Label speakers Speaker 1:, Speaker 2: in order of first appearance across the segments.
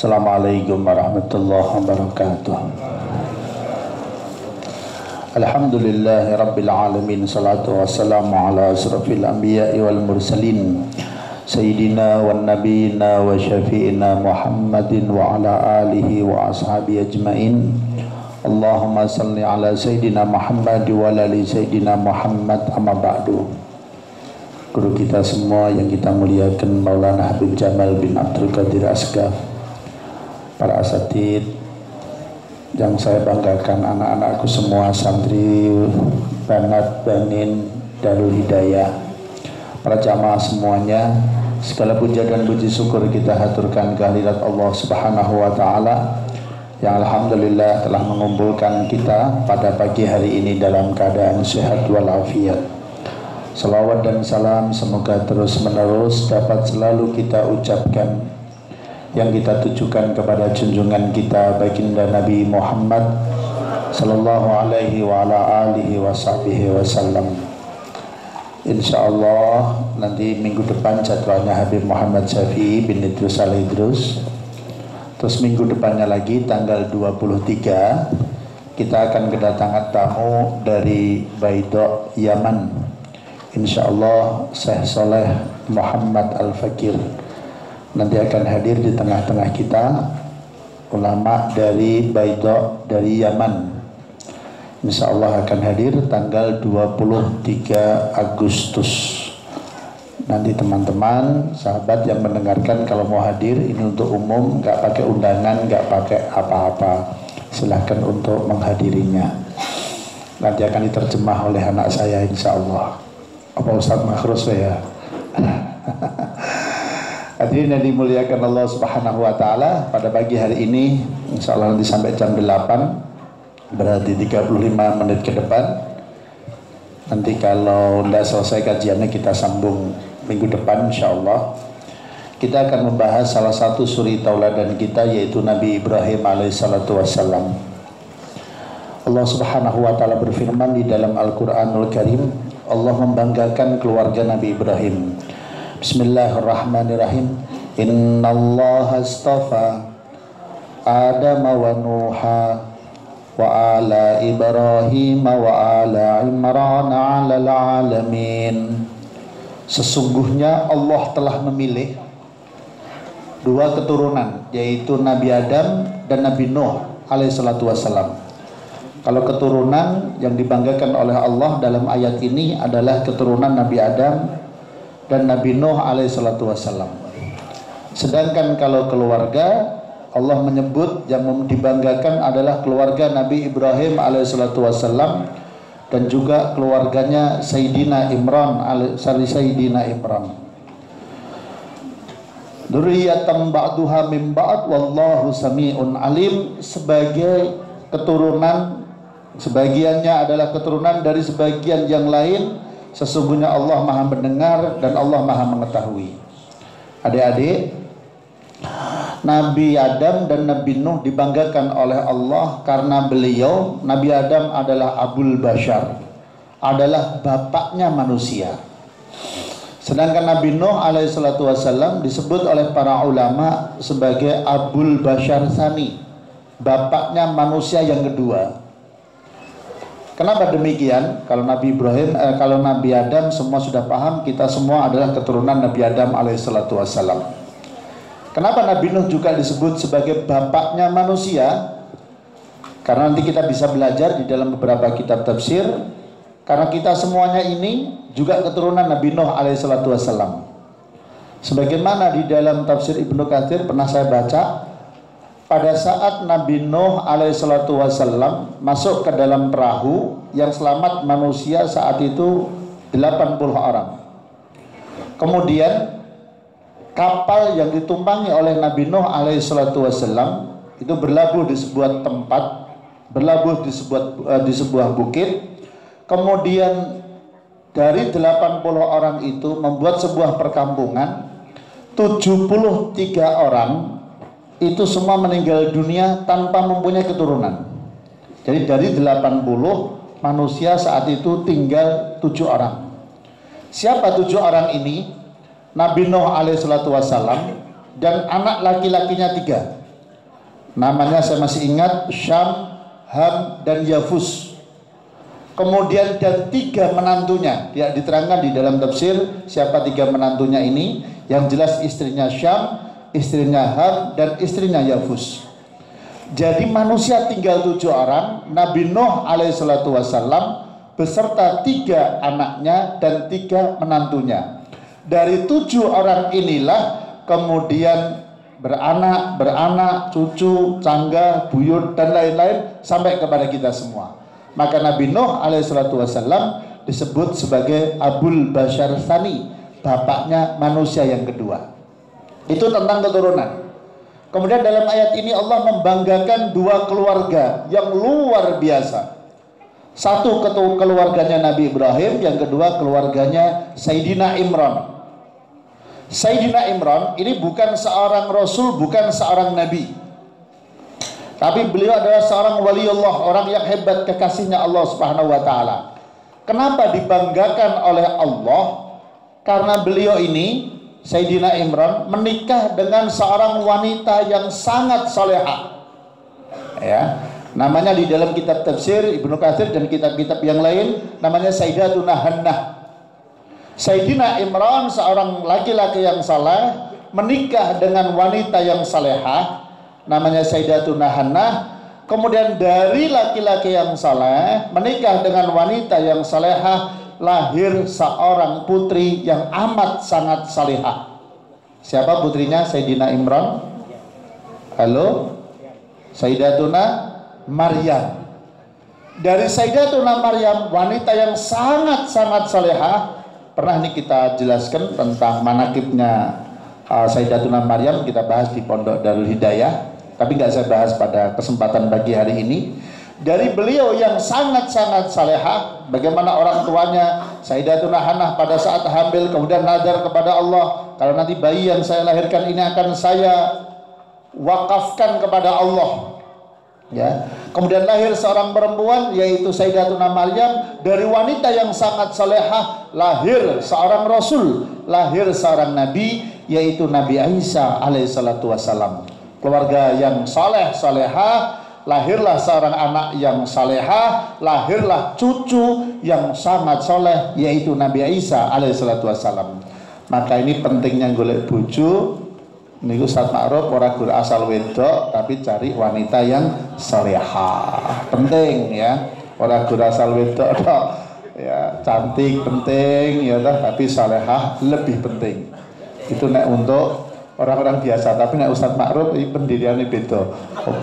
Speaker 1: Assalamualaikum warahmatullahi wabarakatuh. Alhamdulillahi rabbil alamin. Salatu wassalamu ala asrafil anbiya'i wal mursalin Sayyidina wa nabiyina wa syafi'ina Muhammadin wa ala alihi wa ashabi ajmain. Allahumma salli ala Sayyidina Muhammad wa ala ali Sayyidina Muhammad, amma ba'du. Guru kita semua yang kita muliakan, Maulana Habib Jamal bin Abdul Qadir Asghaf, para asatid yang saya banggakan, anak-anakku semua, santri, banat, banin, Darul Hidayah, para jamaah semuanya, segala puja dan puji syukur kita haturkan kehadirat Allah Subhanahu wa Ta'ala yang alhamdulillah telah mengumpulkan kita pada pagi hari ini dalam keadaan sehat walafiat. Salawat dan salam semoga terus menerus dapat selalu kita ucapkan, yang kita tujukan kepada junjungan kita baginda Nabi Muhammad sallallahu alaihi wa ala alihi wa sahbihi wasallam. Insyaallah nanti minggu depan jadwalnya Habib Muhammad Syafi'i bin Idrus Al-Idrus. Terus minggu depannya lagi tanggal 23 kita akan kedatangan tamu dari Baidok, Yaman. Insyaallah Syekh Saleh Muhammad Al-Fakir nanti akan hadir di tengah-tengah kita, ulama dari Baidok dari Yaman. Insyaallah akan hadir tanggal 23 Agustus. Nanti teman-teman, sahabat yang mendengarkan kalau mau hadir, ini untuk umum, nggak pakai undangan, nggak pakai apa-apa. Silahkan untuk menghadirinya. Nanti akan diterjemah oleh anak saya insyaallah. Apa Ustaz Makhrus ya? Hadirin yang dimuliakan Allah Subhanahu wa Ta'ala, pada pagi hari ini insyaallah nanti sampai jam 8, berarti 35 menit ke depan. Nanti kalau tidak selesai kajiannya kita sambung minggu depan insyaallah. Kita akan membahas salah satu suri tauladan kita, yaitu Nabi Ibrahim alaihissalatu wassalam. Allah Subhanahu wa Ta'ala berfirman di dalam Al-Quranul Karim, Allah membanggakan keluarga Nabi Ibrahim. Bismillahirrahmanirrahim. Innallaha astafa Adam wa Nuha wa ala Ibrahim wa ala Imran 'alal alamin. Sesungguhnya Allah telah memilih dua keturunan, yaitu Nabi Adam dan Nabi Nuh alaihissalatu wassalam. Kalau keturunan yang dibanggakan oleh Allah dalam ayat ini adalah keturunan Nabi Adam dan Nabi Nuh alaihissalatu wassalam. Sedangkan kalau keluarga, Allah menyebut yang dibanggakan adalah keluarga Nabi Ibrahim alaihissalatu wassalam dan juga keluarganya Sayyidina Imran Sayyidina Imran. Dzurriyyatan ba'duha min ba'd wallahu sami'un alim. Sebagai keturunan, sebagiannya adalah keturunan dari sebagian yang lain. Sesungguhnya Allah Maha mendengar dan Allah Maha mengetahui. Adik-adik, Nabi Adam dan Nabi Nuh dibanggakan oleh Allah karena beliau, Nabi Adam adalah Abul Bashar, adalah bapaknya manusia. Sedangkan Nabi Nuh alaihissalatu wassalam disebut oleh para ulama sebagai Abul Bashar Tsani, bapaknya manusia yang kedua. Kenapa demikian? Kalau Nabi Ibrahim, kalau Nabi Adam semua sudah paham, kita semua adalah keturunan Nabi Adam alaihissalatu wassalam. Kenapa Nabi Nuh juga disebut sebagai bapaknya manusia? Karena nanti kita bisa belajar di dalam beberapa kitab tafsir. Karena kita semuanya ini juga keturunan Nabi Nuh alaihissalatu wassalam. Sebagaimana di dalam tafsir Ibnu Katsir pernah saya baca, pada saat Nabi Nuh alaihissalatu wassalam masuk ke dalam perahu, yang selamat manusia saat itu 80 orang. Kemudian kapal yang ditumpangi oleh Nabi Nuh alaihissalatu wassalam itu berlabuh di sebuah tempat, berlabuh di sebuah bukit. Kemudian dari 80 orang itu membuat sebuah perkampungan. 73 orang itu semua meninggal dunia tanpa mempunyai keturunan. Jadi dari 80 manusia saat itu tinggal 7 orang. Siapa 7 orang ini? Nabi Nuh alaihissalatu wassalam dan anak laki-lakinya 3. Namanya saya masih ingat, Syam, Ham, dan Yafus. Kemudian dan 3 menantunya. Ya, diterangkan di dalam tafsir siapa 3 menantunya ini. Yang jelas istrinya Syam, istrinya Ham, dan istrinya Yafus. Jadi manusia tinggal 7 orang. Nabi Nuh alaihissalatu wassalam beserta 3 anaknya dan 3 menantunya. Dari 7 orang inilah kemudian beranak, cucu, cangga, buyut, dan lain-lain sampai kepada kita semua. Maka Nabi Nuh alaihissalatu wassalam disebut sebagai Abul Bashar Tsani, bapaknya manusia yang kedua. Itu tentang keturunan. Kemudian dalam ayat ini Allah membanggakan 2 keluarga yang luar biasa. Satu keluarganya Nabi Ibrahim, yang kedua keluarganya Sayyidina Imran. Sayyidina Imran ini bukan seorang rasul, bukan seorang nabi, tapi beliau adalah seorang waliullah, orang yang hebat, kekasihnya Allah Subhanahu wa taala. Kenapa dibanggakan oleh Allah? Karena beliau ini, Sayyidina Imran, menikah dengan seorang wanita yang sangat salehah. Ya, namanya di dalam kitab tafsir Ibnu Katsir dan kitab-kitab yang lain namanya Sayyidatuna Hannah. Sayyidina Imran seorang laki-laki yang saleh menikah dengan wanita yang salehah namanya Sayyidatuna Hannah. Kemudian dari laki-laki yang saleh menikah dengan wanita yang salehah lahir seorang putri yang amat sangat salehah. Siapa putrinya Sayyidina Imran? Halo? Sayyidatuna Maryam. Dari Sayyidatuna Maryam, wanita yang sangat-sangat salehah. Pernah nih kita jelaskan tentang manakibnya Sayyidatuna Maryam, kita bahas di Pondok Darul Hidayah, tapi nggak saya bahas pada kesempatan pagi hari ini. Dari beliau yang sangat-sangat salehah, bagaimana orang tuanya Sayyidatuna Hannah pada saat hamil kemudian nadar kepada Allah, kalau nanti bayi yang saya lahirkan ini akan saya wakafkan kepada Allah. Ya, kemudian lahir seorang perempuan yaitu Sayyidatuna Maryam. Dari wanita yang sangat salehah lahir seorang rasul, lahir seorang nabi yaitu Nabi Isa alaihissalatu wassalam. Keluarga yang salehah, lahirlah seorang anak yang salehah, lahirlah cucu yang sangat soleh yaitu Nabi Isa alaihissalatu wassalam. Maka ini pentingnya golek bojo. Niku Ustaz Ma'ruf ora gur asal wedok, tapi cari wanita yang salehah. Penting ya. Ora gur asal wedok tok. Ya, cantik penting ya toh, tapi salehah lebih penting. Itu nek untuk orang-orang biasa, tapi nek Ustaz Ma'ruf iki pendiriane beda.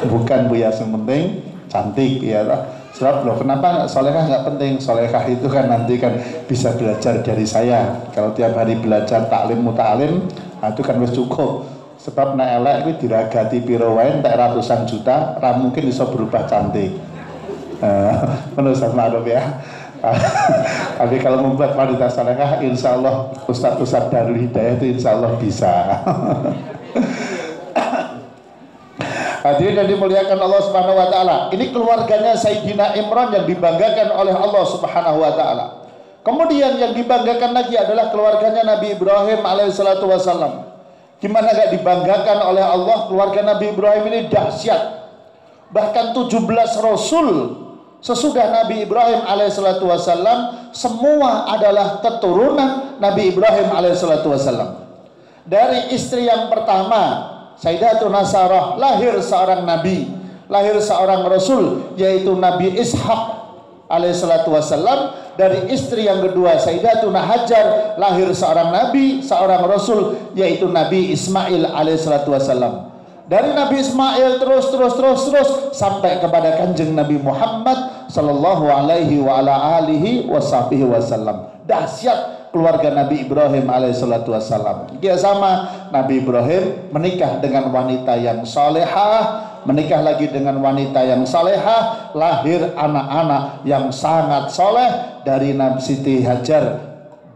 Speaker 1: Bukan Bu ya, yang penting cantik ya toh. Sebab loh, kenapa salehah nggak penting? Salehah itu kan nanti kan bisa belajar dari saya. Kalau tiap hari belajar taklim muta'alim, itu kan wis cukup. Sebab nek elek kuwi diragati piro wae entek ratusan juta, ra mungkin bisa berubah cantik. Menurut Ustaz Ma'ruf ya. Tapi kalau membuat wanita salehah, insya Allah Ustaz Darul Hidayah itu insya Allah bisa. Hadirin yang dimuliakan Allah Subhanahu wa taala. Ini keluarganya Sayyidina Imran yang dibanggakan oleh Allah Subhanahu wa taala. Kemudian yang dibanggakan lagi adalah keluarganya Nabi Ibrahim alaihissalatu wassalam. Gimana gak dibanggakan oleh Allah? Keluarga Nabi Ibrahim ini dahsyat. Bahkan 17 rasul sesudah Nabi Ibrahim alaihissalatu wassalam semua adalah keturunan Nabi Ibrahim alaihissalatu wassalam. Dari istri yang pertama Sayyidatuna Sarah lahir seorang nabi, lahir seorang rasul yaitu Nabi Ishaq alaihissalatu wassalam. Dari istri yang kedua Sayyidatuna Hajar lahir seorang nabi, seorang rasul yaitu Nabi Ismail alaihissalatu wassalam. Dari Nabi Ismail terus sampai kepada Kanjeng Nabi Muhammad sallallahu alaihi wa ala alihi wasallam. Dahsyat keluarga Nabi Ibrahim alaihissalatu wassalam. Dia sama Nabi Ibrahim menikah dengan wanita yang salehah, menikah lagi dengan wanita yang salehah, lahir anak-anak yang sangat soleh. Dari Nabi Siti Hajar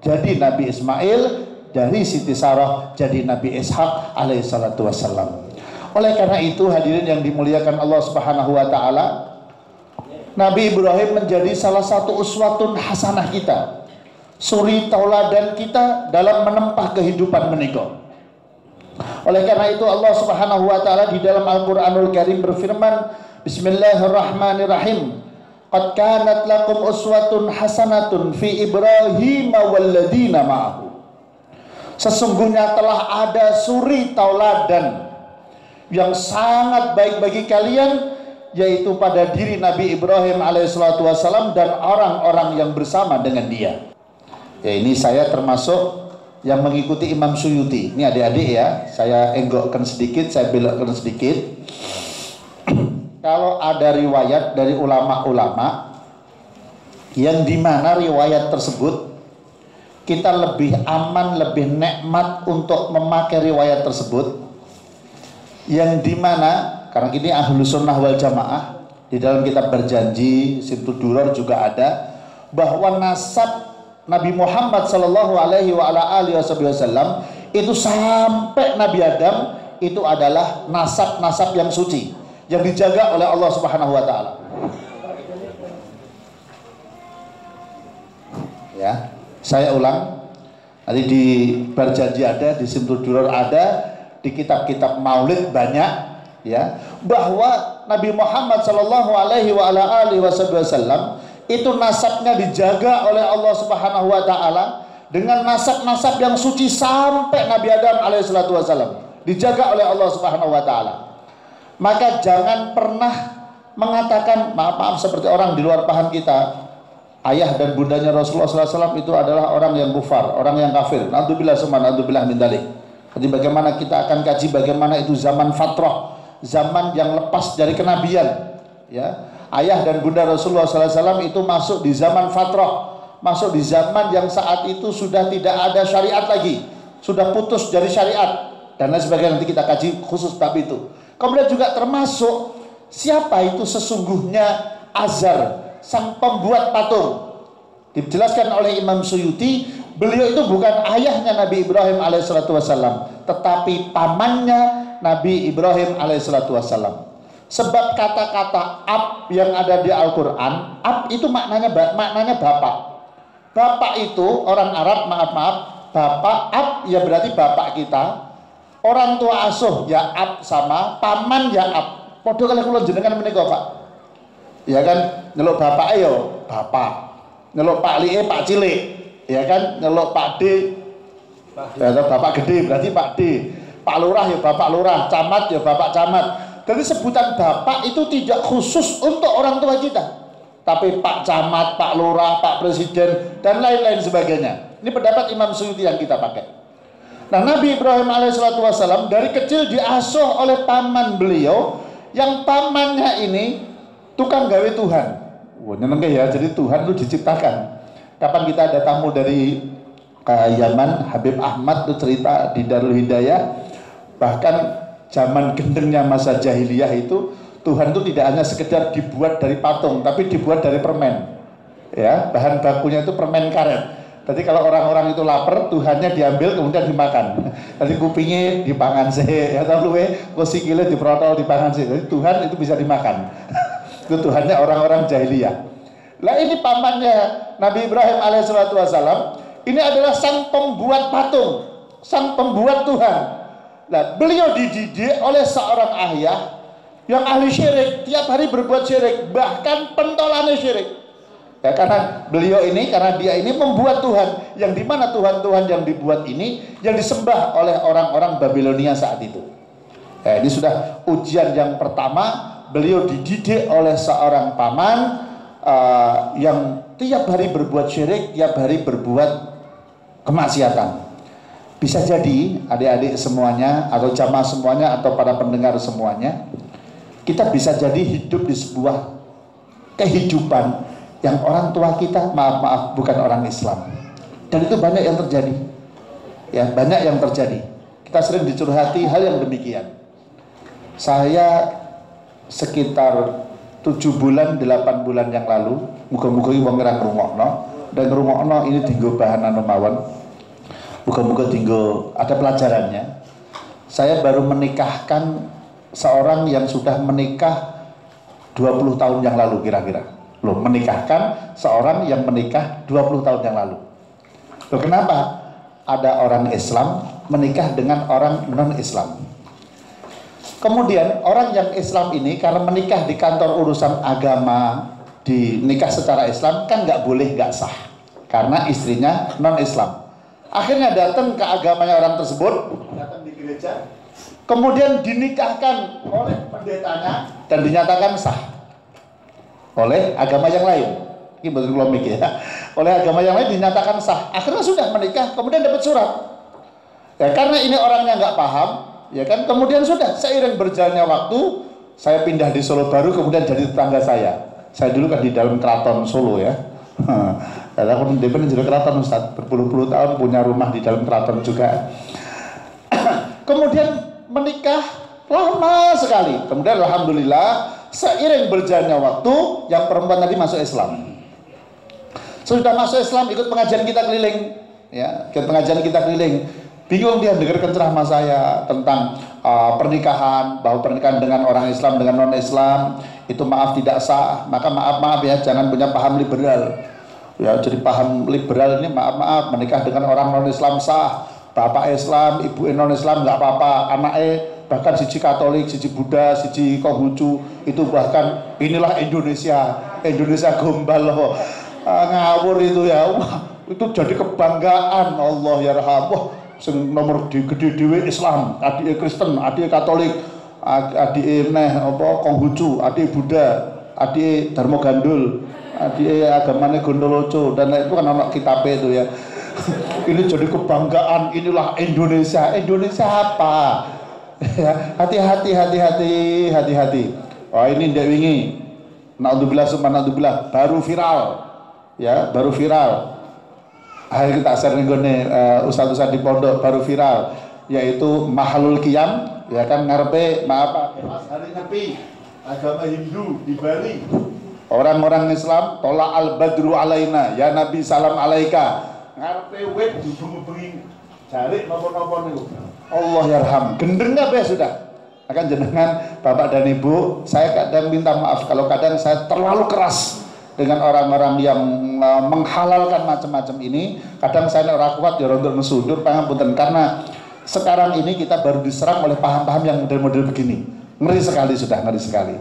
Speaker 1: jadi Nabi Ismail, dari Siti Sarah jadi Nabi Ishaq alaihissalatu wassalam. Oleh karena itu hadirin yang dimuliakan Allah Subhanahu wa taala, Nabi Ibrahim menjadi salah satu uswatun hasanah kita, suri tauladan kita dalam menempuh kehidupan menikah. Oleh karena itu Allah Subhanahu wa taala di dalam Al-Qur'anul Karim berfirman, Bismillahirrahmanirrahim. Qad kanat lakum uswatun hasanatun fi Ibrahim walladzina ma'ahu. Sesungguhnya telah ada suri tauladan yang sangat baik bagi kalian, yaitu pada diri Nabi Ibrahim alaihissalatu wassalam dan orang-orang yang bersama dengan dia. Ya, ini saya termasuk yang mengikuti Imam Suyuti. Ini adik-adik ya, saya enggokkan sedikit, saya belokkan sedikit. Kalau ada riwayat dari ulama-ulama yang dimana riwayat tersebut kita lebih aman, lebih nikmat untuk memakai riwayat tersebut, yang dimana karena ini ahlu sunnah wal jamaah, di dalam kitab berjanji Simtud Duror juga ada bahwa nasab Nabi Muhammad sallallahu alaihi wasallam itu sampai Nabi Adam itu adalah nasab-nasab yang suci yang dijaga oleh Allah Subhanahu wa taala. Ya, saya ulang. Nanti di berjanji ada, di Simtud Duror ada, di kitab-kitab Maulid banyak ya, bahwa Nabi Muhammad sallallahu alaihi wasallam itu nasabnya dijaga oleh Allah Subhanahu wa taala dengan nasab-nasab yang suci sampai Nabi Adam alaihissalatu wassalam, dijaga oleh Allah Subhanahu wa taala. Maka jangan pernah mengatakan maaf seperti orang di luar paham kita, ayah dan bundanya Rasulullah SAW itu adalah orang yang kufar, orang yang kafir. Na'udzubillah summa na'udzubillah min dzalik. Jadi bagaimana kita akan kaji bagaimana itu zaman fatrah, zaman yang lepas dari kenabian ya. Ayah dan bunda Rasulullah SAW itu masuk di zaman fatrah, masuk di zaman yang saat itu sudah tidak ada syariat lagi, sudah putus dari syariat dan lain sebagainya. Nanti kita kaji khusus bab itu. Kemudian juga termasuk siapa itu sesungguhnya Azar, sang pembuat patung. Dijelaskan oleh Imam Suyuti, beliau itu bukan ayahnya Nabi Ibrahim alaihissalatu wassalam, tetapi pamannya Nabi Ibrahim alaihissalatu wassalam. Sebab kata-kata ab yang ada di Al-Quran, ab itu maknanya bapak. Bapak itu orang Arab, maaf, bapak, ab ya berarti bapak kita. Orang tua asuh ya ab sama, paman ya ab. Podo kali kula jenengan menika, Pak. Ya kan, nyeluk bapak ayo bapak. Nyeluk Pak Lie Pak Cilik. Ya kan, nyeluk Pak D ya, bapak gede berarti Pak D. Pak Lurah ya bapak lurah, camat ya bapak camat. Jadi sebutan bapak itu tidak khusus untuk orang tua kita, tapi Pak Camat, Pak Lurah, Pak Presiden dan lain-lain sebagainya. Ini pendapat Imam Suyuti yang kita pakai. Nah, Nabi Ibrahim alaihissalatu wassalam dari kecil diasuh oleh paman beliau, yang pamannya ini tukang gawe Tuhan. Wah, nyeneng ya, jadi Tuhan itu diciptakan. Kapan kita ada tamu dari Yaman, Habib Ahmad itu cerita di Darul Hidayah, bahkan zaman gendengnya masa jahiliyah itu Tuhan itu tidak hanya sekedar dibuat dari patung, tapi dibuat dari permen. Ya, bahan bakunya itu permen karet. Jadi kalau orang-orang itu lapar, Tuhannya diambil kemudian dimakan. Jadi kupingnya dipangan sih, ya tahu luwe, sikile diprotol dipangan sih. Jadi Tuhan itu bisa dimakan. Itu Tuhannya orang-orang jahiliyah. Lah ini pamannya Nabi Ibrahim alaihissalatu wassalam, ini adalah sang pembuat patung, sang pembuat Tuhan. Nah, beliau dididik oleh seorang ayah yang ahli syirik, tiap hari berbuat syirik, bahkan pentolannya syirik. Ya, karena beliau ini, karena dia ini membuat Tuhan, yang dimana Tuhan-Tuhan yang dibuat ini yang disembah oleh orang-orang Babilonia saat itu. Ya, ini sudah ujian yang pertama, beliau dididik oleh seorang paman yang tiap hari berbuat syirik, tiap hari berbuat kemaksiatan. Bisa jadi adik-adik semuanya atau jamaah semuanya atau para pendengar semuanya, kita bisa jadi hidup di sebuah kehidupan yang orang tua kita maaf bukan orang Islam, dan itu banyak yang terjadi ya, banyak yang terjadi. Kita sering dicurhati hal yang demikian. Saya sekitar 7 bulan 8 bulan yang lalu, muga-muga wong ora ngrungokno dan ngrungokno ini dienggo bahan anu mawon. Bukan tinggal ada pelajarannya. Saya baru menikahkan seorang yang sudah menikah 20 tahun yang lalu kira-kira. Loh, menikahkan seorang yang menikah 20 tahun yang lalu. Loh, kenapa? Ada orang Islam menikah dengan orang non-Islam. Kemudian orang yang Islam ini karena menikah di kantor urusan agama, di nikah secara Islam kan nggak boleh, nggak sah karena istrinya non-Islam. Akhirnya datang ke agamanya orang tersebut, datang di gereja, kemudian dinikahkan oleh pendetanya dan dinyatakan sah oleh agama yang lain. Ini betul logik ya. Oleh agama yang lain dinyatakan sah. Akhirnya sudah menikah, kemudian dapat surat. Ya, karena ini orangnya nggak paham, ya kan. Kemudian sudah seiring berjalannya waktu, saya pindah di Solo Baru, kemudian jadi tetangga saya. Saya dulu kan di dalam keraton Solo ya. Dan aku independen juga keraton Ustaz, berpuluh-puluh tahun punya rumah di dalam keraton juga. Kemudian menikah lama sekali. Kemudian alhamdulillah seiring berjalannya waktu, yang perempuan tadi masuk Islam. Sudah masuk Islam, ikut pengajian kita keliling, ya, ikut pengajian kita keliling. Bingung dia dengarkan ceramah saya tentang pernikahan, bahwa pernikahan dengan orang Islam dengan non Islam itu maaf tidak sah. Maka maaf ya, jangan punya paham liberal. Ya, jadi paham liberal ini maaf menikah dengan orang non Islam sah. Bapak Islam, ibu non Islam nggak apa-apa. Anaknya bahkan siji Katolik, siji Buddha, siji Konghucu, itu bahkan inilah Indonesia gombal loh. Ngawur itu ya. Wah, itu jadi kebanggaan. Allah ya raham. Wah, sing nomor gede dhewe Islam, adik Kristen, adik Katolik, adik Konghucu, adik Buddha, adik Dharma Gandul, adik agamanya Gondoloco, dan itu kan anak kitabnya itu ya. Ini jadi kebanggaan, inilah Indonesia. Indonesia apa? Ya, hati-hati. Wah, ini ndak wingi. Naudzubillah subhanallah, baru viral. Ya, baru viral. Akhirnya kita share nih ustaz-ustaz di pondok, baru viral, yaitu Mahalul Qiyam, ya kan, ngarepe hari Nyepi agama Hindu di Bali. Orang-orang Islam tolak al-badru alaina, ya Nabi salam alaika. Ngarepe wit dibungi-bungi jarik napa-napa niku. Allah yarham. Gendeng kabeh sudah. Akan jenengan Bapak dan Ibu, saya kadang minta maaf kalau kadang saya terlalu keras dengan orang-orang yang menghalalkan macam-macam ini. Kadang saya ora kuat ya rontok mesundur pangapunten, karena sekarang ini kita baru diserang oleh paham-paham yang model-model begini. Ngeri sekali, sudah ngeri sekali.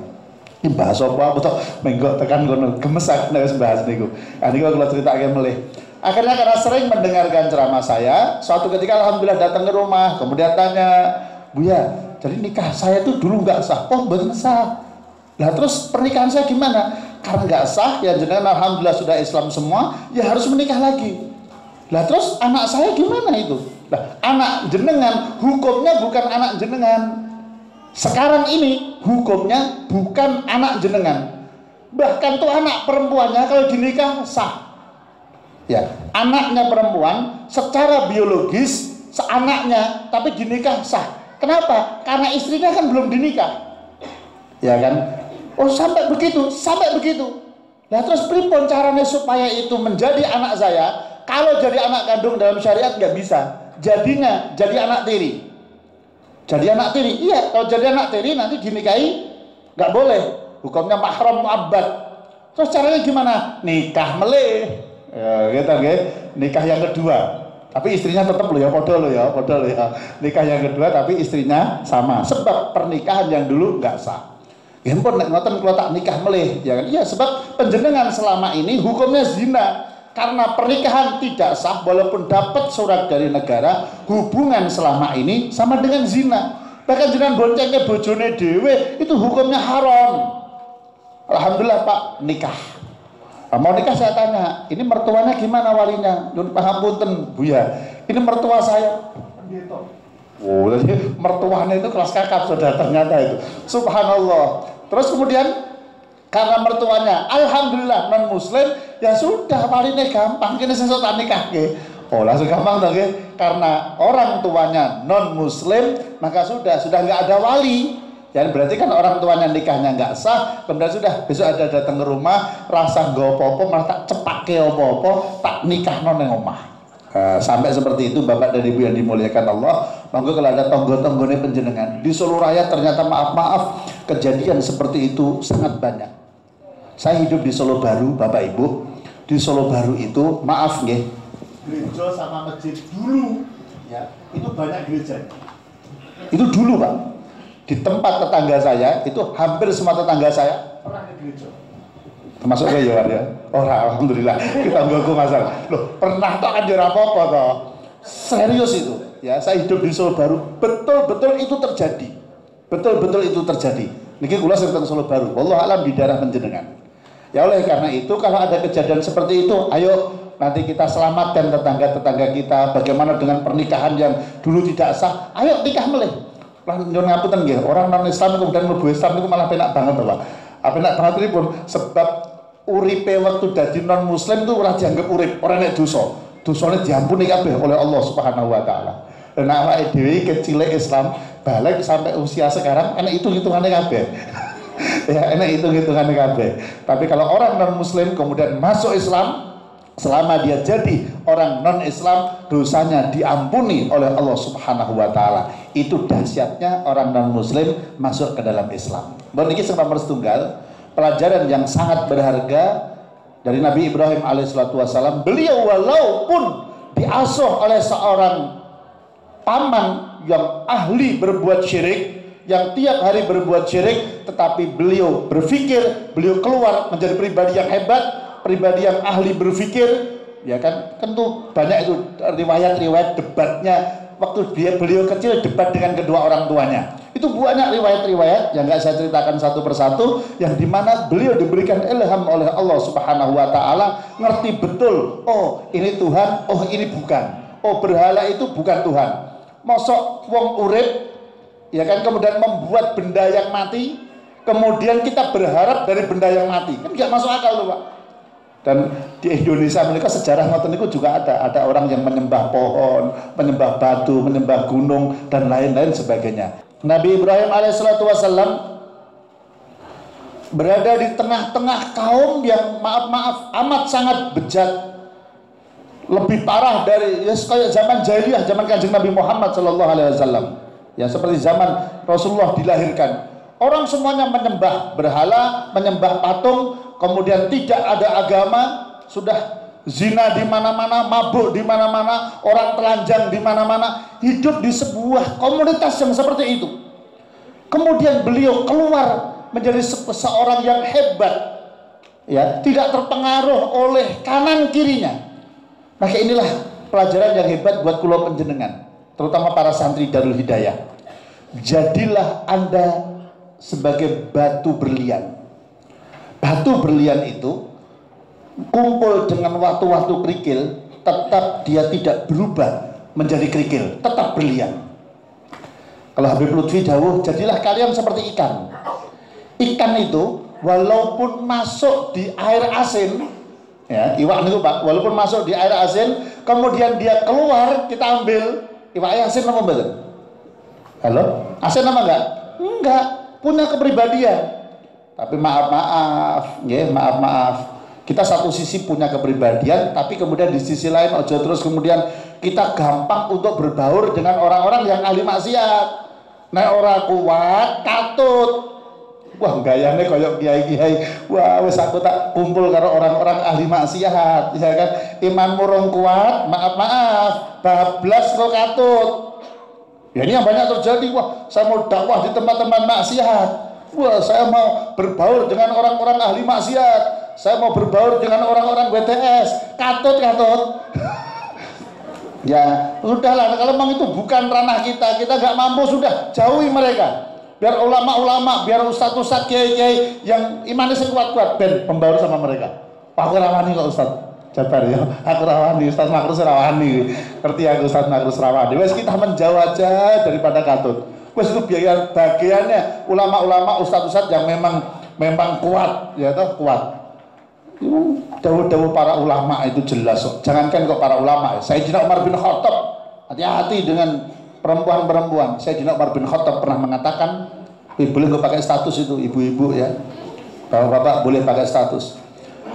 Speaker 1: Ini bahas apa toh menggo tekan ngono gemes aku nek bahas niku. Niku kula critakake melih. Akhirnya karena sering mendengarkan ceramah saya, suatu ketika alhamdulillah datang ke rumah, kemudian tanya, "Buya, jadi nikah saya tuh dulu nggak sah." "Oh, betul sah." Lah terus pernikahan saya gimana? Karena nggak sah, ya jenengan alhamdulillah sudah Islam semua, ya harus menikah lagi. Lah terus anak saya gimana itu? Lah anak jenengan hukumnya bukan anak jenengan. Sekarang ini hukumnya bukan anak jenengan. Bahkan tuh anak perempuannya kalau dinikah sah. Ya, anaknya perempuan secara biologis seanaknya, tapi dinikah sah. Kenapa? Karena istrinya kan belum dinikah. Ya kan? Oh, sampai begitu. Nah terus pripun caranya supaya itu menjadi anak saya? Kalau jadi anak kandung dalam syariat nggak bisa. Jadinya jadi anak tiri. Iya, kalau jadi anak tiri nanti dinikahi nggak boleh. Hukumnya mahram mu'abbad. Terus caranya gimana? Nikah meleh. Ya, gitu nggih. Nikah yang kedua. Tapi istrinya tetap loh ya, podo loh ya. Nikah yang kedua tapi istrinya sama. Sebab pernikahan yang dulu nggak sah. Ya ampun, nek ngoten kula tak nikah melih, ya kan? Iya, sebab panjenengan selama ini hukumnya zina. Karena pernikahan tidak sah walaupun dapat surat dari negara, hubungan selama ini sama dengan zina. Bahkan jenengan boncengke bojone dhewe itu hukumnya haram. Alhamdulillah Pak, nikah. Mau nikah saya tanya, ini mertuanya gimana walinya? Nyun pangapunten, Buya. Ini mertua saya. Pendeta. Oh, jadi mertuanya itu kelas kakap sudah ternyata itu. Subhanallah. Terus kemudian karena mertuanya alhamdulillah non muslim, ya sudah walinya gampang, kene sesuk tak nikahke. Oh, langsung gampang toh nggih. Karena orang tuanya non muslim, maka sudah nggak ada wali. Ya berarti kan orang tuanya nikahnya nggak sah, kemudian sudah besok ada datang ke rumah, rasa nggo apa-apa malah tak cepake apa-apa, tak nikahno ning omah. Sampai seperti itu Bapak dan Ibu yang dimuliakan Allah. Monggo kalau ada tonggo-tonggone penjenengan di Solo Raya, ternyata maaf kejadian seperti itu sangat banyak. Saya hidup di Solo Baru Bapak Ibu. Di Solo Baru itu maaf nggih, gereja sama masjid dulu ya, itu banyak gereja. Itu dulu Pak, di tempat tetangga saya itu hampir semua tetangga saya pernah ke gereja. Termasuk saya ya. Oh, alhamdulillah kita nggak masalah. Loh, pernah tak kan jera apa-apa toh. Serius itu. Ya, saya hidup di Solo Baru, betul-betul itu terjadi. Betul-betul itu terjadi. Niki kula sing teng Solo Baru. Wallahu alam di daerah panjenengan. Ya oleh karena itu kalau ada kejadian seperti itu, ayo nanti kita selamatkan tetangga-tetangga kita. Bagaimana dengan pernikahan yang dulu tidak sah? Ayo nikah melih. Lah nyuwun ngapunten nggih, orang non Islam kemudian mlebu Islam itu malah penak banget Pak. Penak banget pripun? Sebab uripe waktu dadi non muslim itu ora dianggap urip, ora nek dosa. Dosane diampuni kabeh oleh Allah Subhanahu wa taala. Dan awake dhewe kecile Islam balik sampai usia sekarang enak hitung-hitungannya kabeh. Ya, enak hitung-hitungannya kabeh. Tapi kalau orang non muslim kemudian masuk Islam, selama dia jadi orang non Islam, dosanya diampuni oleh Allah Subhanahu wa taala. Itu dahsyatnya orang non muslim masuk ke dalam Islam. Bon iki sing nomor setunggal, pelajaran yang sangat berharga dari Nabi Ibrahim alaihissalatu wassalam. Beliau walaupun diasuh oleh seorang paman yang ahli berbuat syirik, yang tiap hari berbuat syirik, tetapi beliau berpikir, beliau keluar menjadi pribadi yang hebat, pribadi yang ahli berpikir, ya kan? Tentu banyak itu riwayat-riwayat debatnya waktu beliau kecil, debat dengan kedua orang tuanya. Itu banyak riwayat-riwayat yang nggak saya ceritakan satu persatu, yang dimana beliau diberikan ilham oleh Allah Subhanahu wa taala, ngerti betul, oh ini Tuhan, oh ini bukan, oh berhala itu bukan Tuhan. Mosok wong urip, ya kan, kemudian membuat benda yang mati, kemudian kita berharap dari benda yang mati, kan nggak masuk akal tuh Pak. Dan di Indonesia mereka sejarah ngoten niku juga ada orang yang menyembah pohon, menyembah batu, menyembah gunung dan lain-lain sebagainya. Nabi Ibrahim alaihissalatu wassalam berada di tengah-tengah kaum yang maaf amat sangat bejat, lebih parah dari ya kayak zaman jahiliyah, zaman Kanjeng Nabi Muhammad sallallahu alaihi wasallam. Ya seperti zaman Rasulullah dilahirkan. Orang semuanya menyembah berhala, menyembah patung, kemudian tidak ada agama, sudah zina di mana-mana, mabuk di mana-mana, orang telanjang di mana-mana, hidup di sebuah komunitas yang seperti itu. Kemudian beliau keluar menjadi seorang yang hebat, ya, tidak terpengaruh oleh kanan kirinya. Maka inilah pelajaran yang hebat buat kula panjenengan, terutama para santri Darul Hidayah. Jadilah Anda sebagai batu berlian. Batu berlian itu kumpul dengan waktu-waktu kerikil, tetap dia tidak berubah menjadi kerikil, tetap berlian. Kalau Habib Lutfi dawuh, jadilah kalian seperti ikan. Ikan itu walaupun masuk di air asin, ya, iwak itu Pak, walaupun masuk di air asin, kemudian dia keluar, kita ambil, iwak asin apa betul? Halo? Asin apa enggak? Enggak, punya kepribadian. Tapi maaf, ya, maaf. Kita satu sisi punya kepribadian, tapi kemudian di sisi lain ojo terus kemudian kita gampang untuk berbaur dengan orang-orang yang ahli maksiat. Nek ora kuat, katut. Wah, gayane koyok kiai-kiai. Wah, wis aku tak kumpul karo orang-orang ahli maksiat, ya kan? Imanmu rong kuat, maaf, bablas kok katut. Ya ini yang banyak terjadi. Wah, saya mau dakwah di tempat-tempat maksiat. Wah, saya mau berbaur dengan orang-orang ahli maksiat. Saya mau berbaur dengan orang-orang BTS. Katut. Ya, sudahlah. Kalau memang itu bukan ranah kita nggak mampu, sudah jauhi mereka. Biar ulama-ulama, biar ustadz-ustadz, kiai-kiai yang imannya sekuat-kuat, ben pembaur sama mereka. Aku rawani kok Ustadz Jabar ya. Aku rawani, Ustadz Makrus rawani. Ngerti aku Ustadz Makrus rawani. Wes kita menjauh aja daripada katut. Wes itu biaya bagiannya ulama-ulama, ustadz-ustadz yang memang kuat, ya toh kuat. Dawuh-dawuh para ulama itu jelas kok. Jangankan kok para ulama, Sayyidina Umar bin Khattab, hati-hati dengan perempuan-perempuan. Sayyidina Umar bin Khattab pernah mengatakan, boleh nggak pakai status itu, ibu-ibu ya, bapak-bapak boleh pakai status.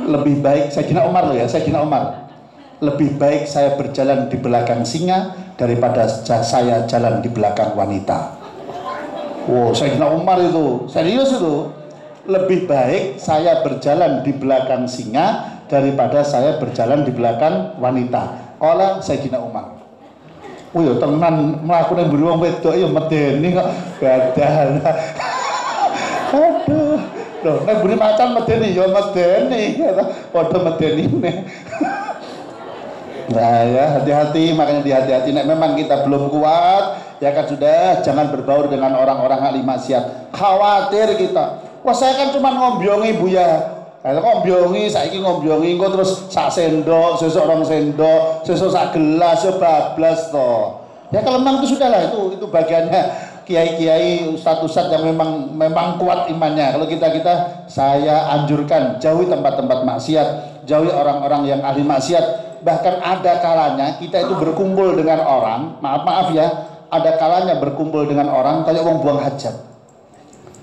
Speaker 1: Lebih baik Sayyidina Umar loh ya, Sayyidina Umar, lebih baik saya berjalan di belakang singa daripada saya jalan di belakang wanita. Wow, Sayyidina Umar itu serius itu. Lebih baik saya berjalan di belakang singa daripada saya berjalan di belakang wanita. Qala Sayyidina Umar. Oh ya tenan mlakukan beruang wedok ya medeni kok badan. Aduh. Loh, nek buri macan medeni ya medeni, padha medeni. Nah ya hati-hati, makanya hati-hati. Nek memang kita belum kuat, ya kan sudah jangan berbaur dengan orang-orang ahli maksiat. Khawatir kita. Wah saya kan cuma ngombyongi Buya. Ngombyongi, saiki ngombyongi kok terus sak sendok, sesuk rong sendok, sesuk sak gelas, ya bablas toh. Ya kalau memang itu sudahlah, itu bagiannya kiai-kiai, ustadz-ustadz yang memang kuat imannya. Kalau kita saya anjurkan jauhi tempat-tempat maksiat, jauhi orang-orang yang ahli maksiat. Bahkan ada kalanya kita itu berkumpul dengan orang, maaf ya, ada kalanya berkumpul dengan orang kayak wong buang hajat.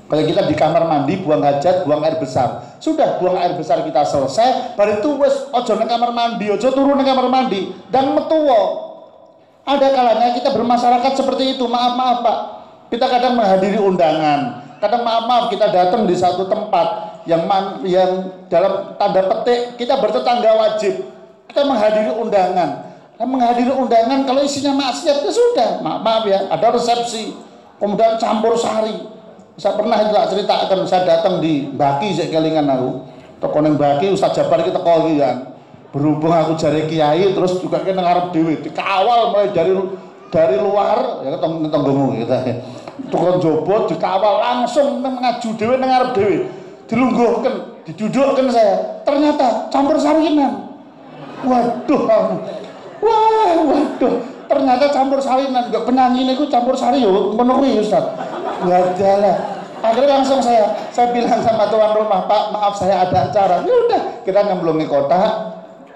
Speaker 1: Kayak kita di kamar mandi buang hajat, buang air besar. Sudah buang air besar kita selesai, baru itu wes ojo nang kamar mandi, ojo turun nang kamar mandi dan metuwo. Ada kalanya kita bermasyarakat seperti itu, maaf Pak. Kita kadang menghadiri undangan, kadang maaf kita datang di satu tempat yang dalam tanda petik kita bertetangga wajib. Kita menghadiri undangan. Dan menghadiri undangan kalau isinya maksiat ya sudah, maaf ya, ada resepsi, kemudian campur sari. Saya pernah itu ceritakan, saya datang di Baki saya kelingan aku. Toko nang Baki Ustaz Jabar kita kok iki kan. Berhubung aku jari kiai terus juga kena ngarep dhewe, dikawal mulai dari luar ya tonggomu gitu. Tukang jobo dikawal langsung ngaju dhewe nang ngarep dhewe. Dilungguhken, didudukkan saya. Ternyata campur sarinan. Waduh. Waduh. Ternyata campur sarinan, enggak penyanyi niku campur sari yo ngono kuwi Ustaz. Wadalah. Akhirnya langsung saya bilang sama tuan rumah, Pak, maaf saya ada acara. Ya udah, kita nyemplungi kotak,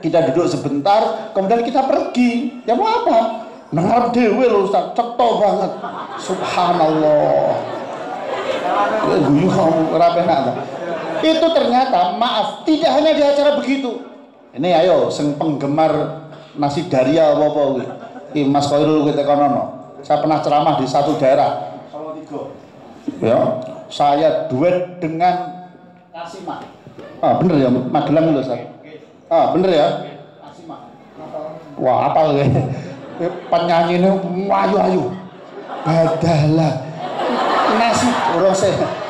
Speaker 1: kita duduk sebentar, kemudian kita pergi. Ya mau apa? Ngarep dhewe lho Ustaz, cetha banget. Subhanallah. Guyu ora penak. Itu ternyata maaf, tidak hanya di acara begitu. Ini ayo sing penggemar nasi daria apa-apa kuwi. Ki Mas Khairul kuwi tekonono. Saya pernah ceramah di satu daerah. Ya, saya duet dengan Kasimah. Bener ya, Magelang lho Ustaz. Bener ya? Kasimah. Wah, apal ya. Penyanyi ini ayu-ayu. Badalah.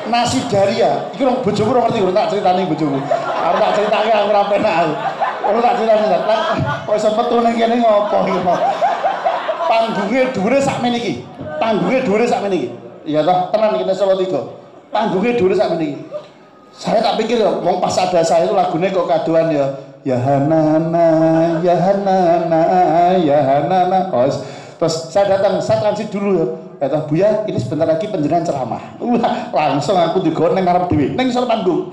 Speaker 1: Nasi daria. Iki rong bojoku ora ngerti, ora tak critani bojoku. Arep tak critake aku ora penak aku. Ora tak critani Ustaz. Kok iso metu ning kene ngopo iki kok. Panggungnya dhuwure sakmene iki. Panggungnya dhuwure sakmene iki. Iya toh, tenan kita Solo 3. Panggungnya dhuwure sakmene iki. Saya tak pikir ya, wong pas ada saya itu lagunya kok kaduan ya. Ya Hanana, ya Hanana, ya Hanana. Terus saya datang, saya transit dulu ya. Kata Buya, ini sebentar lagi penjenengan ceramah. Langsung aku digon nang ngarep dhewe, ning ngisor panggung.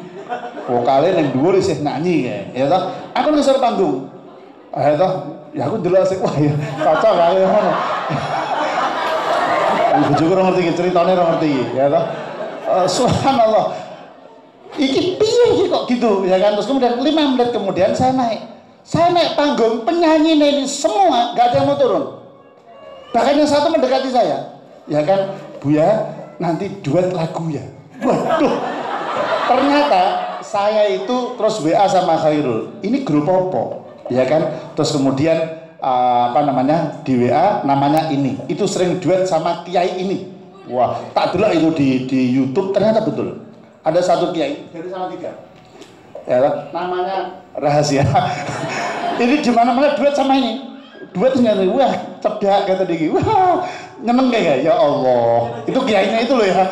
Speaker 1: Vokale ning dhuwur isih nyanyi ya toh. Aku nang ngisor panggung. Ya toh, ya aku ndelok sik wah ya cocok kaya ngono. Bojoku ora ngerti ceritane ora ngerti ya toh. Subhanallah. Iki piye iki kok gitu ya kan. Terus kemudian 5 menit kemudian saya naik panggung, penyanyi ini semua gak ada yang mau turun. Bahkan yang satu mendekati saya, ya kan, Buya nanti duet lagu ya. Waduh, ternyata saya itu terus WA sama Khairul, ini grup apa? Ya kan, terus kemudian di WA namanya ini, itu sering duet sama kiai ini. Wah, tak delok itu di YouTube, ternyata betul. Ada satu kiai dari Salatiga, ya kan, namanya Rahasia. Ini di mana-mana duet sama ini. Duet ternyata, wah cedak kata dia, wah nyeneng kayak ya Allah. Itu kiainya itu loh ya.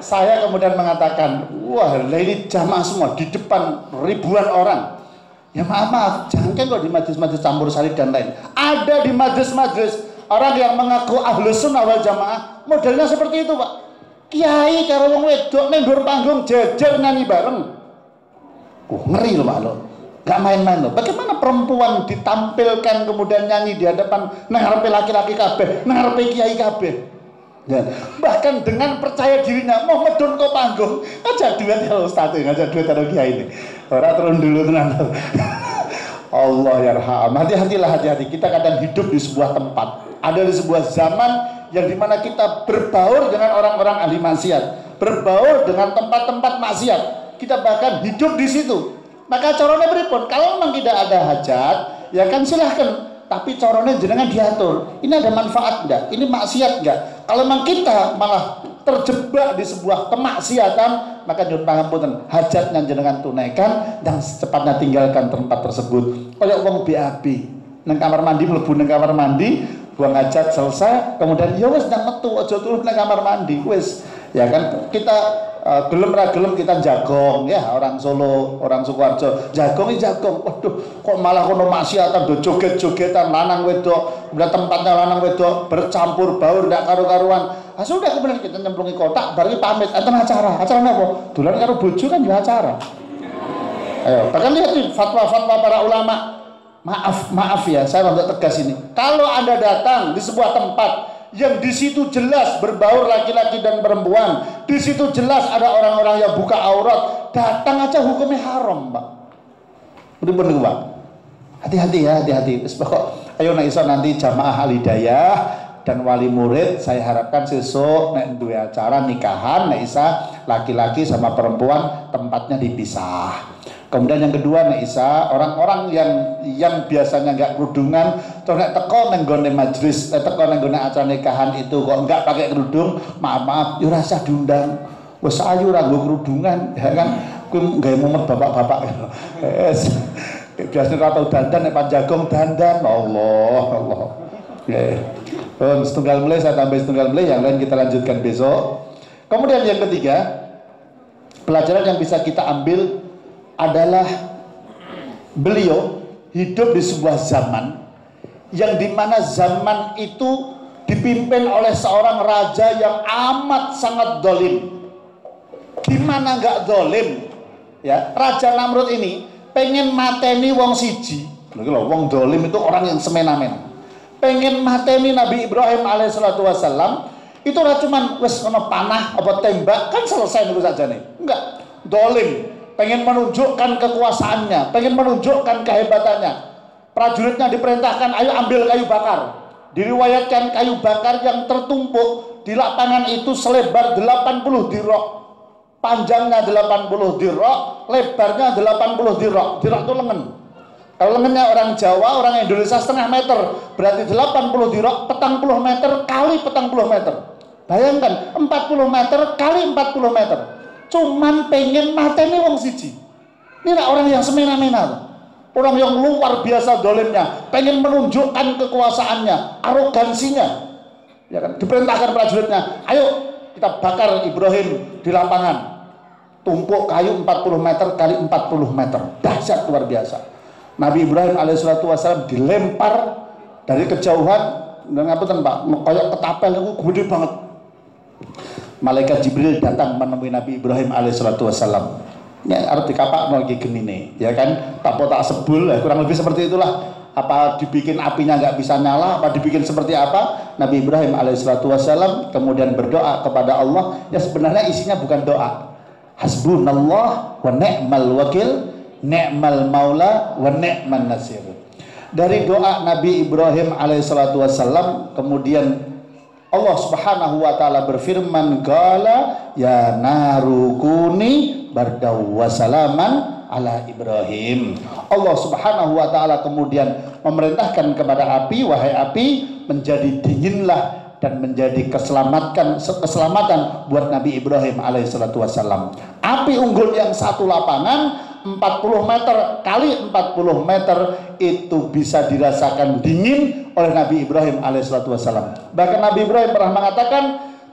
Speaker 1: Saya kemudian mengatakan, wah ini jamaah semua di depan ribuan orang. Ya maaf, jangan kan kok di majelis-majelis campur sari dan lain. Ada di majelis-majelis orang yang mengaku ahlus sunnah wal jamaah, modelnya seperti itu Pak. Kiai karo wong wedok ning dhuwur panggung jejer nyanyi bareng. Ngeri loh Pak lo. Gak main-main loh. Bagaimana perempuan ditampilkan kemudian nyanyi di hadapan nang ngarepe laki-laki kabeh, nang ngarepe kiai kabeh. Ya. Bahkan dengan percaya dirinya mau medun ke panggung, aja duet ya Ustaz, aja duet karo kiai ini. Ora turun dulu tenan. Allah yarham. Hati-hati. Kita kadang hidup di sebuah tempat, ada di sebuah zaman yang dimana kita berbaur dengan orang-orang ahli maksiat, berbaur dengan tempat-tempat maksiat. Kita bahkan hidup di situ. Maka caranya beripun, kalau memang tidak ada hajat, ya kan silahkan tapi corone jenengan diatur. Ini ada manfaat enggak? Ini maksiat enggak? Kalau memang kita malah terjebak di sebuah kemaksiatan, maka nyuwun pangapunten, hajatnya jenengan tunaikan dan secepatnya tinggalkan tempat tersebut. Kayak wong BAB nang kamar mandi, mlebu nang kamar mandi, buang hajat selesai, kemudian ya wis nang metu, aja turu nang kamar mandi, wis. Ya kan kita gelem ra gelem kita jagong ya, orang Solo, orang Sukoharjo, jagong. Waduh, kok malah kono maksiatan do joget-jogetan lanang wedok, udah tempatnya lanang wedok bercampur baur ndak karu-karuan. Ah sudah kemudian kita nyemplungi kotak, baru pamit, enten acara apa? Dolan karo bojo kan ya acara. Ayo, bahkan lihat nih fatwa-fatwa para ulama. Maaf ya, saya untuk tegas ini. Kalau Anda datang di sebuah tempat yang di situ jelas berbaur laki-laki dan perempuan, di situ jelas ada orang-orang yang buka aurat, datang aja hukumnya haram, Pak. Bener-bener, Pak. Hati-hati ya, hati-hati. Ayo iso nanti jamaah Al-Hidayah dan wali murid, saya harapkan sesuk nek duwe acara nikahan nek isa laki-laki sama perempuan tempatnya dipisah. Kemudian yang kedua nek isa orang-orang yang biasanya enggak kerudungan terus nek teko nang gone majelis, teko nang gone acara nikahan itu kok enggak pakai kerudung, maaf yo rasa diundang. Wes ayu ra nggo kerudungan ya kan. Kuwi gawe mumet bapak-bapak. Biasanya ora tau dandan nek panjagong dandan. Allah. Setunggal mulai saya tambah setunggal mulai, yang lain kita lanjutkan besok. Kemudian yang ketiga, pelajaran yang bisa kita ambil adalah beliau hidup di sebuah zaman yang dimana zaman itu dipimpin oleh seorang raja yang amat sangat dolim. Gimana nggak dolim? Ya, Raja Namrud ini pengen mateni wong siji. Wong dolim itu orang yang semena-mena. Pengen mateni Nabi Ibrahim alaihissalatu wassalam, itu ora cuman wis ono panah apa tembak kan selesai niku sajane. Enggak, dolim, pengen menunjukkan kekuasaannya, pengen menunjukkan kehebatannya. Prajuritnya diperintahkan, ayo ambil kayu bakar. Diriwayatkan kayu bakar yang tertumpuk di lapangan itu selebar 80 dirok. Panjangnya 80 dirok, lebarnya 80 dirok. Dirok itu lengan. Kalau lengannya orang Jawa, orang Indonesia setengah meter, berarti 80 dirok, 40 meter kali 40 meter. Bayangkan, 40 meter kali 40 meter. Cuman pengen mateni wong siji. Ini orang yang semena-mena. Orang yang luar biasa dolimnya, pengen menunjukkan kekuasaannya, arogansinya. Ya kan? Diperintahkan prajuritnya, ayo kita bakar Ibrahim di lapangan. Tumpuk kayu 40 meter kali 40 meter. Dahsyat luar biasa. Nabi Ibrahim alaihissalatu wassalam dilempar dari kejauhan dengan apa Pak? Kayak ketapel itu gede banget. Malaikat Jibril datang menemui Nabi Ibrahim alaihissalatu wassalam. Ya arep dikapak lagi genine, ya kan? Tak sebul, kurang lebih seperti itulah. Apa dibikin apinya nggak bisa nyala? Apa dibikin seperti apa? Nabi Ibrahim alaihissalatu wassalam kemudian berdoa kepada Allah. Ya sebenarnya isinya bukan doa. Hasbunallah wa ni'mal wakil. Ni'mal maula wa ni'man nasir. Dari doa Nabi Ibrahim alaihissalatu wassalam, kemudian Allah subhanahu wa ta'ala berfirman, qala ya naru kuni bardaw wa salaman ala Ibrahim. Allah subhanahu wa ta'ala kemudian memerintahkan kepada api, wahai api, menjadi dinginlah dan menjadi keselamatan buat Nabi Ibrahim alaihissalatu wassalam. Api unggun yang satu lapangan 40 meter kali 40 meter itu bisa dirasakan dingin oleh Nabi Ibrahim alaihissalatu wassalam. Bahkan Nabi Ibrahim pernah mengatakan,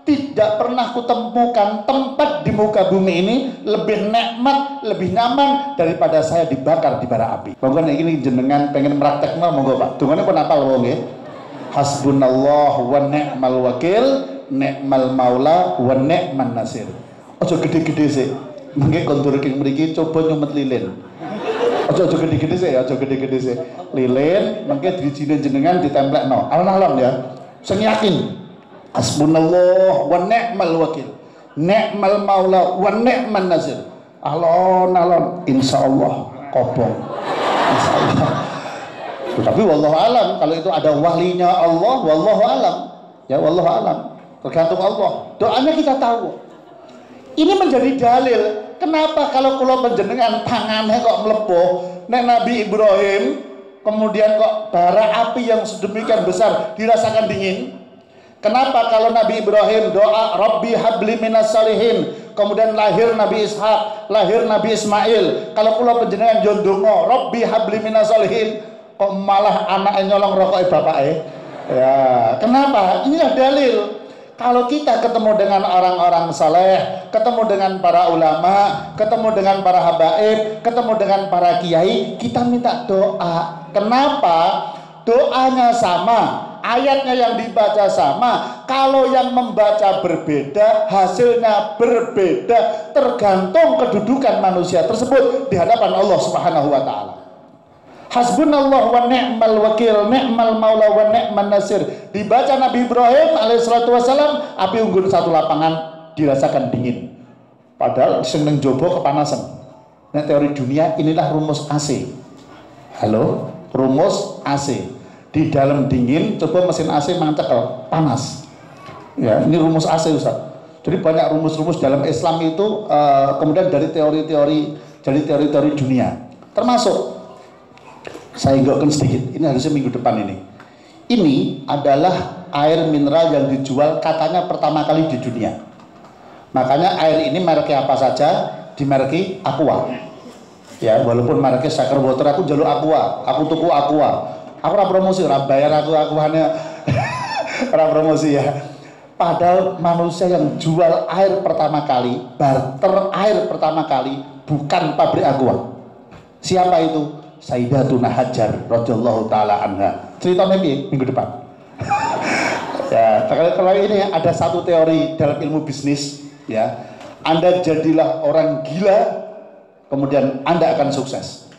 Speaker 1: tidak pernah kutemukan tempat di muka bumi ini lebih nikmat, lebih nyaman daripada saya dibakar di bara api. Monggo ini jenengan pengen praktekno monggo Pak. Dungane pun apa lho nggih? Hasbunallah wa ni'mal wakil, ni'mal maula wa ni'man nasir. Aja gede-gede sih. Mungkin kontur king mriki coba nyumet lilin. Aja gede-gede sih, aja gede-gede sih. Lilin mengke dijine jenengan ditemplekno. Alon-alon ya. Sing yakin. Hasbunallah wa ni'mal wakil. Ni'mal maula wa ni'man nasir. Alon-alon insyaallah kobong. Insyaallah. Tapi wallahu alam, kalau itu ada walinya Allah, wallahu alam. Ya wallahu alam. Tergantung Allah. Doanya kita tahu. Ini menjadi dalil kenapa kalau kula panjenengan tangannya kok melepuh nek Nabi Ibrahim kemudian kok bara api yang sedemikian besar dirasakan dingin? Kenapa kalau Nabi Ibrahim doa Rabbi habli minas salihin, kemudian lahir Nabi Ishak, lahir Nabi Ismail, kalau kula panjenengan yo ndonga Rabbi habli minas salihin, kok malah anaknya nyolong rokoke bapake? Ya, kenapa? Inilah dalil. Kalau kita ketemu dengan orang-orang saleh, ketemu dengan para ulama, ketemu dengan para habaib, ketemu dengan para kiai, kita minta doa. Kenapa? Doanya sama, ayatnya yang dibaca sama. Kalau yang membaca berbeda, hasilnya berbeda, tergantung kedudukan manusia tersebut di hadapan Allah Subhanahu wa taala. Hasbunallah wa ni'mal wakil, ni'mal maula wa ni'man nasir. Dibaca Nabi Ibrahim alaihissalatu wassalam, api unggun satu lapangan dirasakan dingin. Padahal seneng jobo kepanasan. Nah, teori dunia inilah rumus AC. Halo, rumus AC. Di dalam dingin, coba mesin AC mengcekel panas. Ya, ini rumus AC Ustaz. Jadi banyak rumus-rumus dalam Islam itu kemudian dari teori-teori dunia. Termasuk saya ingatkan sedikit, ini harusnya minggu depan ini. Ini adalah air mineral yang dijual katanya pertama kali di dunia. Makanya air ini mereknya apa saja, dimereki Aqua. Ya, walaupun mereknya Shaker Water, aku jalur Aqua, aku tuku Aqua. Aku ora promosi, ora bayar akuannya. Ora promosi ya. Padahal manusia yang jual air pertama kali, barter air pertama kali bukan pabrik Aqua. Siapa itu? Sayyidatuna Hajar radhiyallahu taala anha. Ceritanya minggu depan. Ya, kalau ini ada satu teori dalam ilmu bisnis, ya. Anda jadilah orang gila, kemudian Anda akan sukses.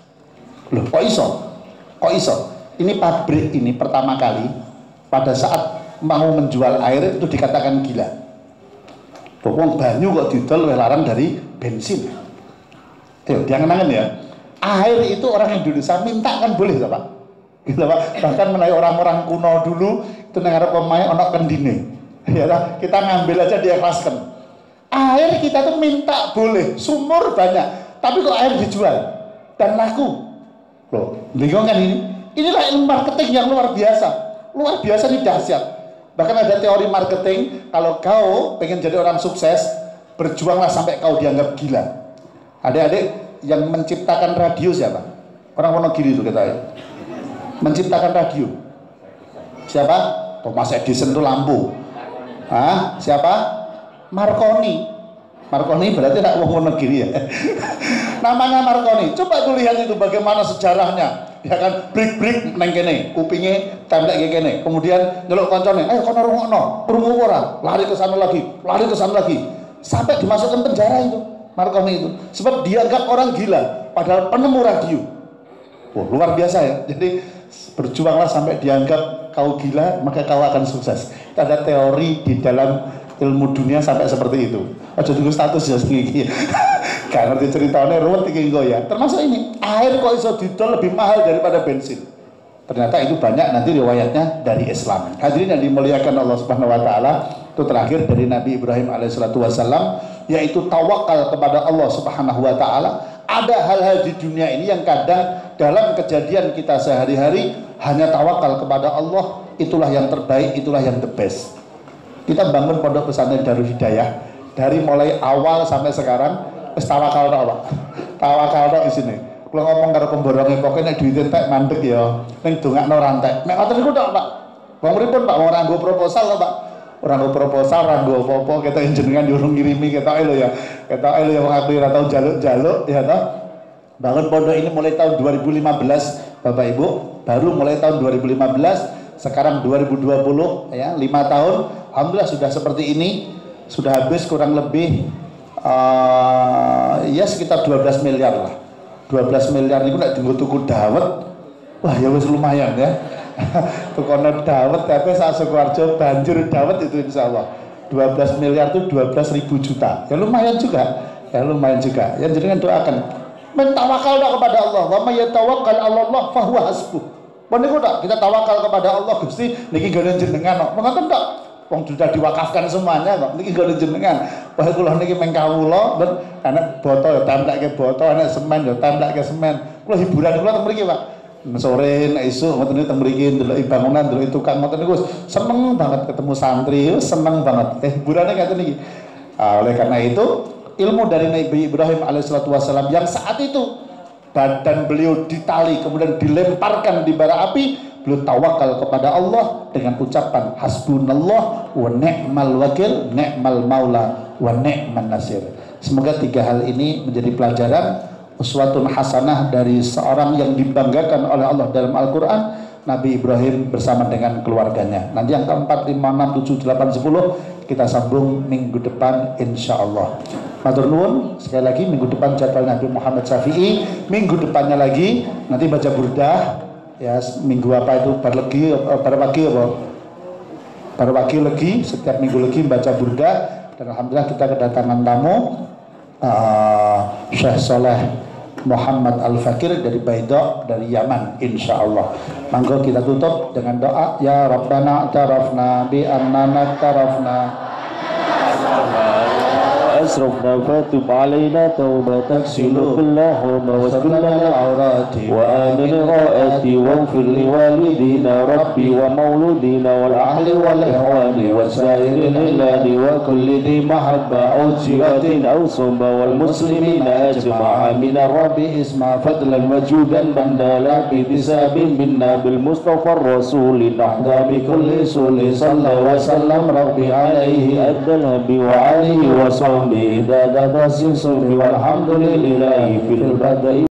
Speaker 1: Loh, kok iso? Kok iso? Ini pabrik ini pertama kali pada saat mau menjual air itu dikatakan gila. Wong banyu kok didol larang dari bensin. Jangan-jangan ya. Air itu orang Indonesia minta kan boleh Pak? Gitu Pak. Bahkan menaik orang-orang kuno dulu itu ngarep pemain ono kendine. Ya kita ngambil aja diikhlaskan. Air kita tuh minta boleh, sumur banyak, tapi kok air dijual dan laku. Loh, bingung kan ini? Inilah ilmu marketing yang luar biasa ini dahsyat. Bahkan ada teori marketing, kalau kau pengen jadi orang sukses, berjuanglah sampai kau dianggap gila. Adik-adik yang menciptakan radio siapa? Orang Wonogiri itu kita menciptakan radio. Siapa? Thomas Edison itu lampu. Hah? Siapa? Marconi. Marconi berarti nak wong Wonogiri ya. Namanya Marconi. Coba tuh lihat itu bagaimana sejarahnya. Ya kan break neng kene, kupingnya tembak kene. Kemudian nyeluk koncone, ayo kono rungokno, krungu ora, lari ke sana lagi, sampai dimasukkan penjara itu, Marconi itu. Sebab dianggap orang gila, padahal penemu radio. Wah, luar biasa ya. Jadi berjuanglah sampai dianggap kau gila, maka kau akan sukses. Ada teori di dalam ilmu dunia sampai seperti itu. Aja tunggu status ya segini. Gak ngerti ceritanya ruwet iki ya. Termasuk ini, air kok iso didol lebih mahal daripada bensin. Ternyata itu banyak nanti riwayatnya dari Islam. Hadirin yang dimuliakan Allah Subhanahu wa taala, itu terakhir dari Nabi Ibrahim alaihissalatu wassalam, yaitu tawakal kepada Allah Subhanahu wa taala. Ada hal-hal di dunia ini yang kadang dalam kejadian kita sehari-hari hanya tawakal kepada Allah, itulah yang terbaik, itulah yang the best. Kita bangun pondok pesantren Darul Hidayah dari mulai awal sampai sekarang tawakal tok Pak. Tawakal tok isine. Kula ngomong karo pemborongé pokoke nek duwite entek mandeg ya ning dongakno rantek. Nek ngoten niku tok Pak. Wong pripun Pak ora nggo proposal to Pak. Ora nggo proposal, ora nggo apa-apa, ketok jenengan urung ngirimi ketoke lho ya. Ketoke lho ya wong aku ora tau jaluk-jaluk ya toh. Bangun pondok ini mulai tahun 2015 Bapak Ibu, baru mulai tahun 2015, sekarang 2020 ya, 5 tahun. Alhamdulillah sudah seperti ini. Sudah habis kurang lebih ya sekitar 12 miliar lah. 12 miliar itu nak tuku dawet, wah ya wis lumayan ya. Tukono dawet tapi sak Sukoharjo banjir dawet itu insya Allah 12 miliar itu 12.000 juta. Ya lumayan juga. Ya jenengan doakan. Mentawakal kepada Allah. Wa may yatawakkal 'ala Allah fa huwa hasbuh. Niku tok kita tawakal kepada Allah Gusti niki nggon jenengan kok. Mengatakan tok wong sudah diwakafkan semuanya kok niki nggon jenengan. Wah kula niki meng kawula ben anak boto ya templake boto, anak semen ya templake semen. Kula hiburan kula teng mriki Pak. sore nek esuk ngoten niku teng mriki ndeloki bangunan, ndeloki tukang ngoten niku seneng banget ketemu santri, seneng banget. Hiburane katen iki. Oleh karena itu, ilmu dari Nabi Ibrahim alaihissalatu wassalam yang saat itu badan beliau ditali kemudian dilemparkan di bara api, beliau tawakal kepada Allah dengan ucapan hasbunallah wa ni'mal wakil, ni'mal maula wa ni'man nasir. Semoga tiga hal ini menjadi pelajaran uswatun hasanah dari seorang yang dibanggakan oleh Allah dalam Al-Quran, Nabi Ibrahim bersama dengan keluarganya. Nanti yang keempat, 5, 6, 7, 8, 10 kita sambung minggu depan insya Allah. Matur nuwun sekali lagi, minggu depan jadwal Nabi Muhammad Syafi'i, minggu depannya lagi nanti baca burdah ya, minggu apa itu barlegi, barwagi apa? Barwagi lagi, setiap minggu lagi baca burdah. Dan alhamdulillah kita kedatangan tamu Syekh Soleh Muhammad Al-Fakir dari Baidok dari Yaman insya Allah. Mangga kita tutup dengan doa, ya Rabbana tarafna bi annana tarafna أسرفنا فتب علينا توبة تغسل اللهم واستر لنا العورات وآمن الغائات واغفر لوالدينا ربي ومولودينا والأهل والإخوان وسائر البلاد وكل ذي محبة أو صفة أو صنبة والمسلمين أجمع من الرب اسمع فضلا وجودا من لا بحساب منا بالمصطفى الرسول نحظى بكل سول صلى وسلم ربي عليه أدى الهبي وعليه وصحبه إذا داد السلسل والحمد لله في البدء